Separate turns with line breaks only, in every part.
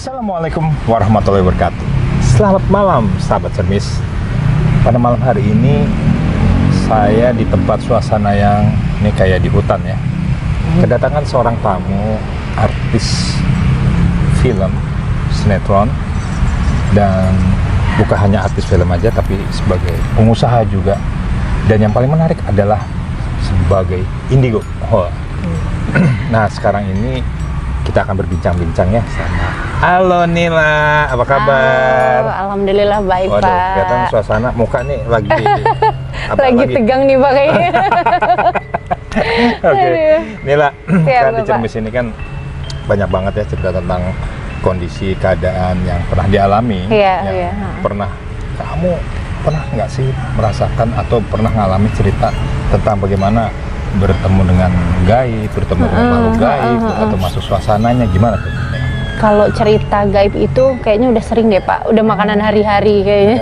Assalamualaikum warahmatullahi wabarakatuh. Selamat malam sahabat cermis. Pada malam hari ini saya di tempat suasana yang ini kayak di hutan ya. Kedatangan seorang tamu, artis film, sinetron, dan bukan hanya artis film aja tapi sebagai pengusaha juga. Dan yang paling menarik adalah sebagai indigo. Nah sekarang ini kita akan berbincang-bincang ya sama halo Nila, apa kabar?
Halo, alhamdulillah baik.
Waduh,
Pak.
kelihatan suasana muka nih lagi
lagi tegang nih Pak kayaknya.
Oke, Nila, kan di
Bapak.
Cermis ini kan banyak banget ya cerita tentang kondisi keadaan yang pernah dialami.
Iya,
yang
iya.
Kamu pernah nggak sih merasakan atau pernah ngalami cerita tentang bagaimana bertemu dengan gaib, bertemu dengan makhluk gaib, atau masuk suasananya, gimana tuh?
Kalau cerita gaib itu kayaknya udah sering deh Pak, udah makanan hari-hari kayaknya.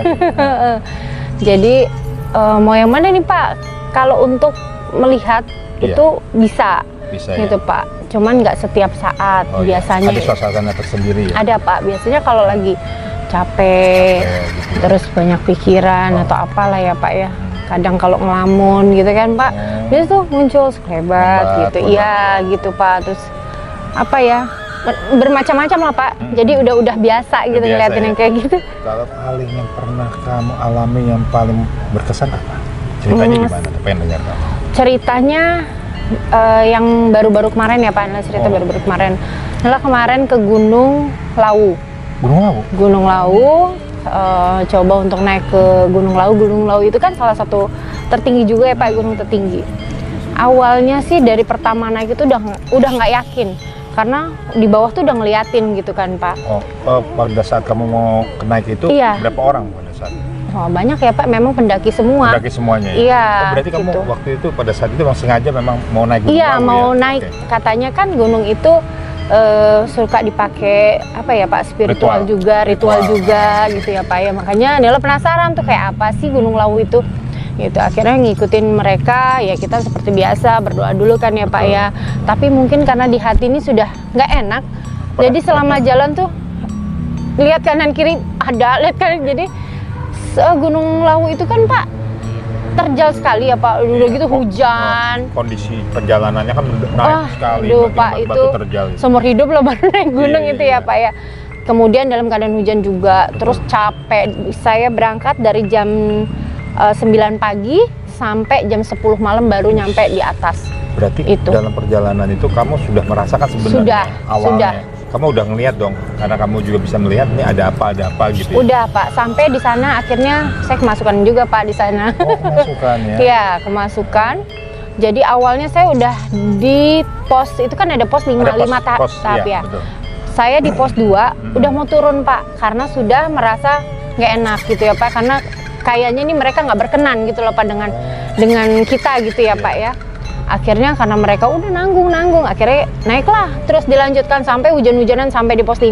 Jadi mau yang mana nih Pak? Kalau untuk melihat itu bisa gitu
ya?
Pak. Cuman nggak setiap saat, biasanya.
Ada suasana tersendiri ya?
Ada Pak, biasanya kalau lagi capek
gitu.
Terus banyak pikiran atau apalah ya Pak ya. Kadang kalau ngelamun gitu kan Pak, biasa tuh muncul sekelebat gitu. Iya gitu Pak. Terus apa ya, bermacam-macam lah Pak. Jadi udah biasa gitu ngeliatin yang kayak gitu.
Kalau paling yang pernah kamu alami yang paling berkesan apa? Ceritanya gimana? Pengen dengar kamu.
Ceritanya yang baru-baru kemarin ya Pak, cerita baru-baru kemarin. Nela kemarin ke Gunung Lawu.
Gunung Lawu?
Gunung Lawu. Coba untuk naik ke Gunung Lawu. Gunung Lawu itu kan salah satu tertinggi juga ya Pak, gunung tertinggi. Awalnya sih dari pertama naik itu udah nggak yakin karena di bawah tuh udah ngeliatin gitu kan Pak.
Pada saat kamu mau naik itu berapa orang pada saat?
Banyak ya Pak, memang pendaki semua.
Pendaki semuanya ya?
Iya.
Berarti kamu
gitu.
waktu itu pada saat itu memang sengaja memang mau naik Gunung
Lawu? Iya, mau naik. Katanya kan gunung itu suka dipakai apa ya Pak, spiritual juga, ritual juga gitu ya Pak ya. Makanya Nela penasaran tuh kayak apa sih Gunung Lawu itu gitu. Akhirnya ngikutin mereka ya, kita seperti biasa berdoa dulu kan ya Pak ya. Tapi mungkin karena di hati ini sudah nggak enak, jadi selama jalan tuh lihat kanan kiri ada, lihat kanan, jadi Gunung Lawu itu kan Pak terjal sekali ya Pak, udah gitu hujan.
Kondisi perjalanannya kan naik sekali.
Aduh Pak, itu
terjal,
seumur hidup lah baru naik gunung itu ya Pak ya. Kemudian dalam keadaan hujan juga, terus capek. Saya berangkat dari jam 9 pagi sampai jam 10 malam baru nyampe di atas.
Berarti
itu.
Dalam perjalanan itu kamu sudah merasakan sebenarnya awalnya?
Sudah.
Kamu udah ngeliat dong, karena kamu juga bisa melihat ini ada apa gitu ya?
Udah Pak, sampai di sana akhirnya saya kemasukan juga Pak di sana.
Oh, kemasukan ya?
Iya, kemasukan. Jadi awalnya saya udah di pos, itu kan ada pos 5 tahap ya.
Betul.
Saya di pos 2, udah mau turun Pak, karena sudah merasa nggak enak gitu ya Pak, karena kayaknya ini mereka nggak berkenan gitu loh Pak dengan kita gitu ya Pak ya. Akhirnya karena mereka udah nanggung, akhirnya naiklah, terus dilanjutkan sampai hujan-hujanan sampai di pos 5.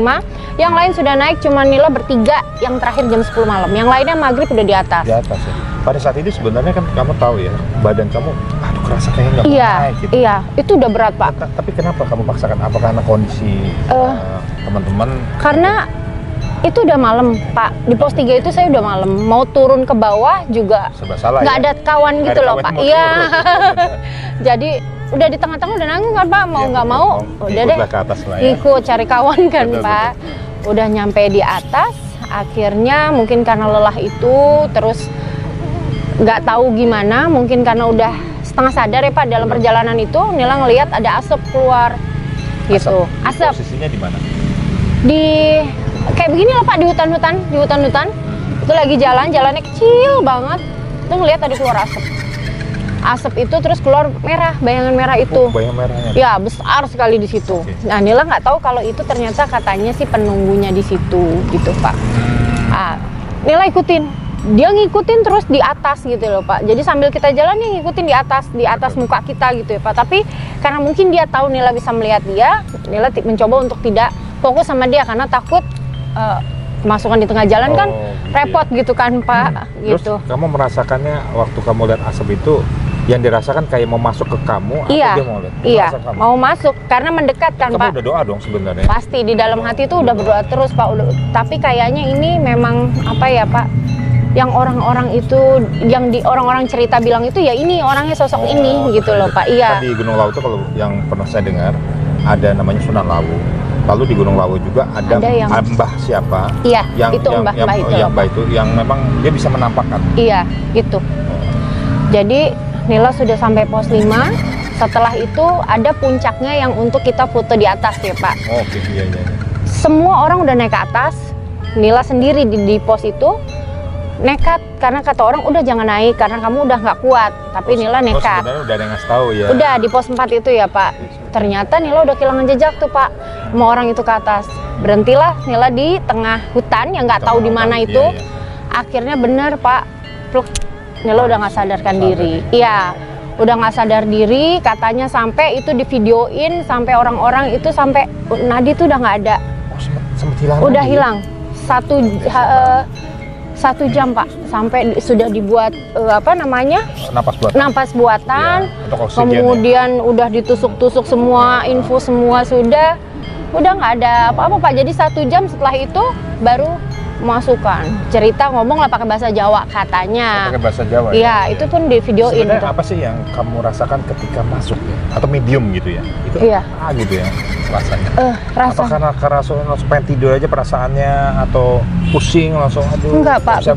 Yang lain sudah naik, cuma Nila bertiga yang terakhir jam 10 malam. Yang lainnya maghrib udah di atas. Di atas
ya. Pada saat itu sebenarnya kan kamu tahu ya, badan kamu aduh kerasa kayak nggak mau naik gitu.
Iya, itu udah berat Pak.
Tapi kenapa kamu paksakan? Apa karena kondisi teman-teman?
Karena itu udah malam Pak, di pos 3 itu saya udah malam, mau turun ke bawah juga nggak ada kawan gitu loh Pak. Iya. Jadi udah di tengah-tengah udah nanggung kan Pak, mau nggak mau udah deh
ke atas lah ya.
Ikut cari kawan kan Pak. Udah nyampe di atas, akhirnya mungkin karena lelah itu, terus nggak tahu gimana, mungkin karena udah setengah sadar ya Pak dalam perjalanan itu, Nila ngelihat ada asap keluar gitu. Asap.
Posisinya di mana?
Di kayak begini loh Pak, di hutan-hutan. Itu lagi jalannya kecil banget, tuh ngelihat ada keluar asap itu, terus keluar merah, bayangan merah itu.
Bayangan merahnya
ya besar sekali di situ. Nah Nila nggak tahu kalau itu ternyata katanya sih penunggunya di situ gitu Pak. Nila ikutin, dia ngikutin terus di atas gitu loh Pak. Jadi sambil kita jalan nih ngikutin di atas muka kita gitu ya Pak. Tapi karena mungkin dia tahu Nila bisa melihat dia, Nila mencoba untuk tidak fokus sama dia karena takut masukan di tengah jalan kan repot gitu kan Pak.
Terus
gitu.
kamu merasakannya waktu kamu lihat asap itu Yang dirasakan kayak mau masuk ke kamu atau
Iya,
dia mau lihat?
iya,
Merasa kamu.
mau masuk karena mendekat kan
Kamu
Pak.
udah doa dong sebenarnya.
Pasti di dalam hati itu udah berdoa terus Pak. Tapi kayaknya ini memang apa ya Pak? Yang orang-orang itu, yang di orang-orang cerita bilang itu ya ini orangnya sosok ini gitu loh Pak. Iya.
Kan di Gunung Lawu itu kalau yang pernah saya dengar ada namanya Sunan Lawu. Lalu di Gunung Lawu juga ada
yang
Mbah siapa?
Iya, itu Mbah itu loh,
Mbah itu yang memang dia bisa menampakkan.
Iya, itu. Jadi Nila sudah sampai pos 5. Setelah itu ada puncaknya yang untuk kita foto di atas ya Pak.
Oh, oke, iya.
Semua orang udah naik ke atas. Nila sendiri di pos itu nekat karena kata orang udah jangan naik karena kamu udah nggak kuat. Tapi Nila nekat.
Sebenarnya udah ada yang ngasih tahu ya.
Udah di pos 4 itu ya Pak. Ternyata Nila udah kehilangan jejak tuh Pak. Mau orang itu ke atas. Berhentilah Nila di tengah hutan yang nggak tahu di mana itu.
Iya.
Akhirnya bener Pak. Pluk. Nila udah nggak sadarkan diri. Iya, udah nggak sadar diri. Katanya sampai itu divideoin, sampai orang-orang itu sampai nadi tuh udah nggak ada.
Oh, sempet hilang.
Udah hilang. 1 jam Pak. Sampai sudah dibuat apa namanya? Napas buatan.
Ya, oksigen,
kemudian udah ditusuk-tusuk semua info semua sudah nggak ada apa-apa Pak. Jadi 1 jam setelah itu baru masukkan cerita ngomong lah pakai bahasa Jawa katanya.
Pakai bahasa Jawa.
Iya, itu pun di videoin.
Sebenarnya apa sih yang kamu rasakan ketika masuk ya? Atau medium gitu ya? Itu
iya.
Gitu ya rasanya.
Rasa.
Apa karena langsung pengen tidur aja perasaannya atau pusing langsung aduh?
Enggak Pak.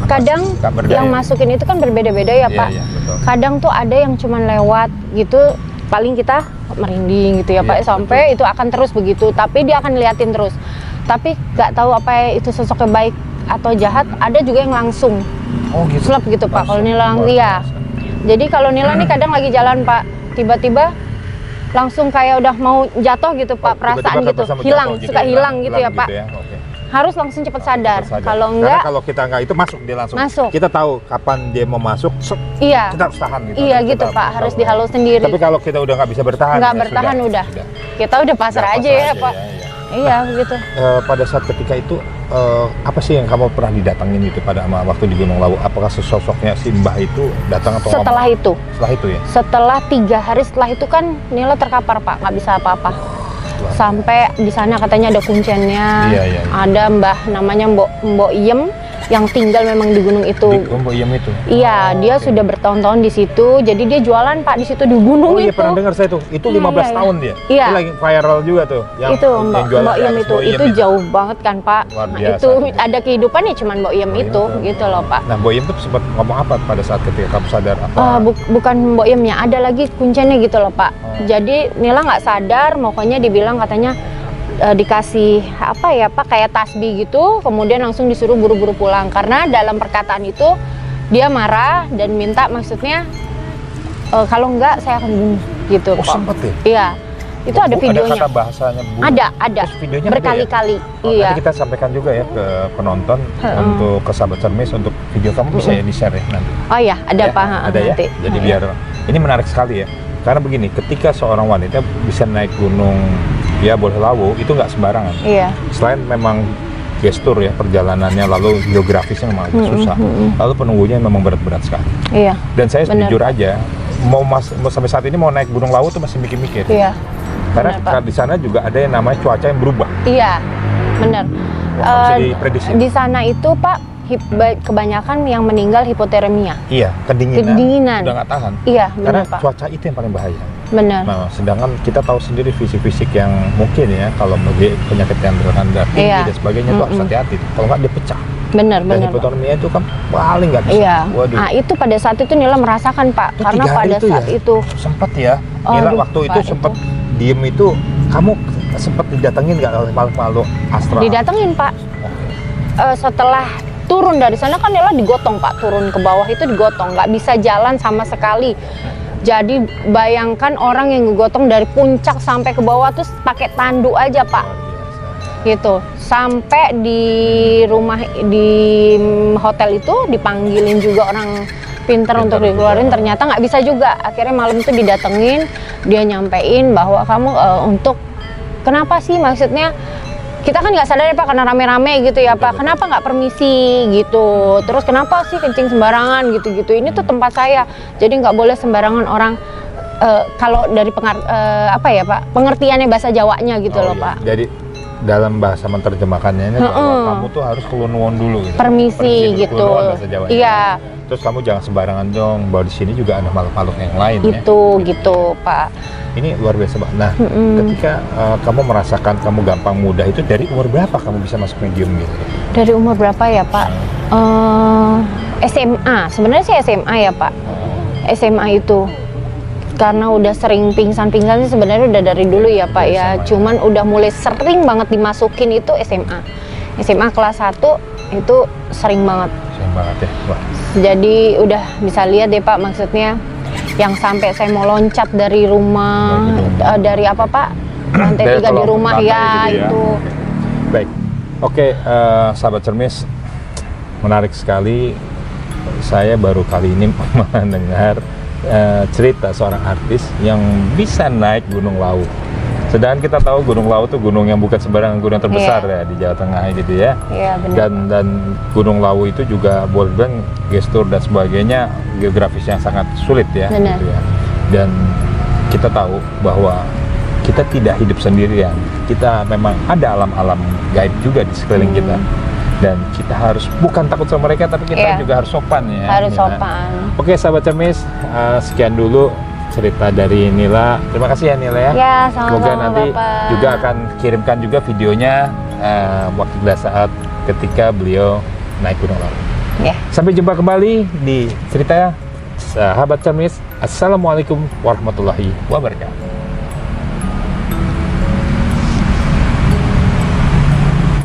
Kadang yang masukin itu kan berbeda-beda ya Pak.
Iya, betul.
Kadang tuh ada yang cuman lewat gitu, paling kita merinding gitu ya Pak. Sampai itu akan terus begitu. Tapi dia akan liatin terus. Tapi nggak tahu apa itu sosoknya baik atau jahat. Ada juga yang langsung slap gitu Pak. Kalau Nila iya. Jadi kalau Nila nih kadang lagi jalan Pak, tiba-tiba langsung kayak udah mau jatuh gitu Pak, perasaan gitu hilang, suka hilang gitu ya Pak. Harus langsung cepat sadar. Kalau enggak,
karena kalau kita nggak itu masuk dia langsung.
Masuk.
Kita tahu kapan dia mau masuk.
Iya.
Kita harus tahan gitu.
Iya gitu Pak, harus dihalau sendiri.
Tapi kalau kita udah nggak bisa bertahan,
nggak bertahan udah. Kita udah pasrah aja ya Pak. Iya begitu.
Pada saat ketika itu apa sih yang kamu pernah didatangin gitu pada waktu di Gunung Lawu? Apakah sesosoknya si Mbah itu datang atau
setelah
ngomong?
itu?
Setelah itu ya?
Setelah 3 hari setelah itu kan Nila terkapar Pak, nggak bisa apa-apa. Sampai di sana katanya ada kunciannya.
Iya.
Ada Mbah namanya Mbok Iem yang tinggal memang di gunung itu.
Di Mbok Iem itu.
Iya, dia sudah bertahun-tahun di situ. Jadi dia jualan Pak di situ di gunung itu.
Oh iya pernah dengar saya tuh. Itu 15 tahun dia.
Iya.
Itu lagi viral juga tuh.
Itu Mbok Iem itu jauh banget kan Pak.
Luar biasa,
itu ada kehidupan ya cuman Mbok Iem itu gitu loh Pak.
Nah Mbok Iem tuh sempat ngomong apa pada saat ketika kamu sadar apa?
Bukan Mbok Iemnya, ada lagi kuncinya gitu loh Pak. Jadi Nila nggak sadar, pokoknya dibilang katanya dikasih apa ya Pak kayak tasbih gitu, kemudian langsung disuruh buru-buru pulang karena dalam perkataan itu dia marah dan minta maksudnya kalau enggak saya akan bunuh gitu.
Oh sempet ya?
Iya, itu ada videonya.
Ada kata bahasanya bunuh.
Ada.
Terus videonya
berkali-kali.
Ya?
Iya.
Nanti kita sampaikan juga ya ke penonton untuk ke sahabat Cermis untuk video kamu bisa ya di share ya nanti.
Oh iya, ada
ya,
Pak.
Ada
nanti.
Ya. Jadi biar ini menarik sekali ya. Karena begini, ketika seorang wanita bisa naik gunung ya boleh Lawu itu nggak sembarangan.
Iya.
Selain memang gestur ya perjalanannya lalu geografisnya memang agak susah. Lalu penunggunya memang berat-berat sekali.
Iya.
Dan saya jujur aja mau sampai saat ini mau naik Gunung Lawu tuh masih mikir-mikir.
Iya.
Karena di sana juga ada yang namanya cuaca yang berubah.
Iya. Benar. Di sana itu Pak kebanyakan yang meninggal hipotermia.
Iya, kedinginan. Udah nggak tahan.
Iya,
karena
benar, Pak.
cuaca itu yang paling bahaya.
Benar.
Nah, sedangkan kita tahu sendiri fisik-fisik yang mungkin ya kalau penyakit yang darah tinggi dan sebagainya itu harus hati-hati. Kalau nggak dia pecah.
Benar.
Dan hipotermia itu kan paling nggak bisa.
Iya. Nah itu pada saat itu Nila merasakan Pak, karena pada saat itu
sempat ya. Nila waktu itu sempat diem itu, kamu sempat didatengin nggak oleh makhluk astral?
Didatengin Pak. Setelah turun dari sana kan Nila digotong Pak, turun ke bawah itu digotong, nggak bisa jalan sama sekali. Jadi bayangkan orang yang digotong dari puncak sampai ke bawah terus pakai tanduk aja Pak, gitu. Sampai di rumah di hotel itu dipanggilin juga orang pinter untuk dikeluarin, ternyata nggak bisa juga. Akhirnya malam itu didatengin, dia nyampein bahwa kamu untuk kenapa sih maksudnya kita kan nggak sadar ya Pak, karena rame-rame gitu ya Pak. Kenapa nggak permisi gitu? Terus kenapa sih kencing sembarangan gitu-gitu? Ini tuh tempat saya, jadi nggak boleh sembarangan orang. Kalau dari apa ya Pak, pengertiannya bahasa Jawanya gitu loh Pak.
Jadi dalam bahasa menerjemahkannya ini bahwa kamu tuh harus kelunuan dulu gitu.
Permisi gitu.
Kelunuan bahasa Jawanya.
Iya.
Terus kamu jangan sembarangan dong, bahwa di sini juga ada makhluk-makhluk yang lain
itu gitu Pak.
Ini luar biasa Pak. Nah, ketika kamu merasakan kamu gampang mudah itu dari umur berapa kamu bisa masuk medium gitu?
Dari umur berapa ya Pak? SMA. Sebenarnya sih SMA ya Pak. SMA itu. Karena udah sering pingsan-pingsan sih sebenarnya udah dari dulu ya Pak ya. Cuman udah mulai sering banget dimasukin itu SMA. SMA kelas 1 itu sering banget.
Sering banget ya. Wah.
Jadi udah bisa lihat deh Pak, maksudnya yang sampai saya mau loncat dari rumah, dari apa Pak? Lantai 3 di rumah ya
gitu
itu.
Baik. Oke, sahabat cermis, menarik sekali. Saya baru kali ini mendengar cerita seorang artis yang bisa naik Gunung Lawu. Sedangkan kita tahu Gunung Lawu itu gunung yang bukan sembarangan gunung terbesar ya di Jawa Tengah gitu ya.
Iya benar.
Dan Gunung Lawu itu juga boleh bilang gestur dan sebagainya geografis yang sangat sulit ya.
Benar.
Gitu ya. Dan kita tahu bahwa kita tidak hidup sendirian. Kita memang ada alam-alam gaib juga di sekeliling kita. Dan kita harus bukan takut sama mereka, tapi kita juga harus sopan ya.
Harus sopan.
Oke sahabat cermis, sekian dulu cerita dari Nila. Terima kasih ya Nila ya.
Ya, sama-sama
Semoga nanti
Bapak.
juga akan kirimkan juga videonya waktu dan saat ketika beliau naik Gunung Lawu.
Ya.
Sampai jumpa kembali di cerita sahabat cermis. Assalamualaikum warahmatullahi wabarakatuh.